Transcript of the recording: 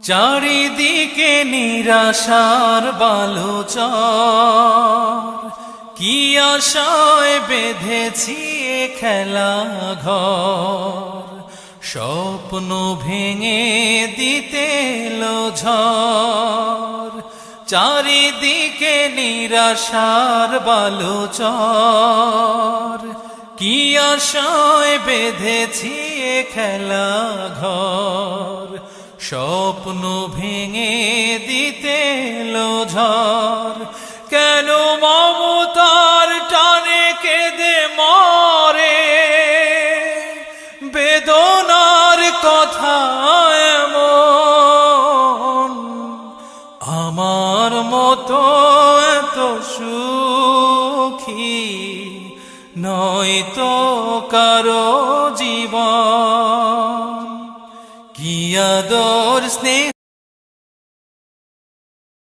চারিদিকে নিরাশার বালুচর, কি আশায় বেঁধেছি এ খেলা ঘর। স্বপ্ন ভেঙে দিতে এলো ঝড়, চারিদিকে নিরাশার বালুচর, কি আশায় বেঁধেছি এ খেলা ঘর। স্বপ্ন ভেঙে দিতে এলো ঝড়, কেন মমতার টানে কেঁদে মরে, বেদনার কথা এমন। আমার মতো এত সুখী নয়তো কারো জীবন। কি আদর স্নেহ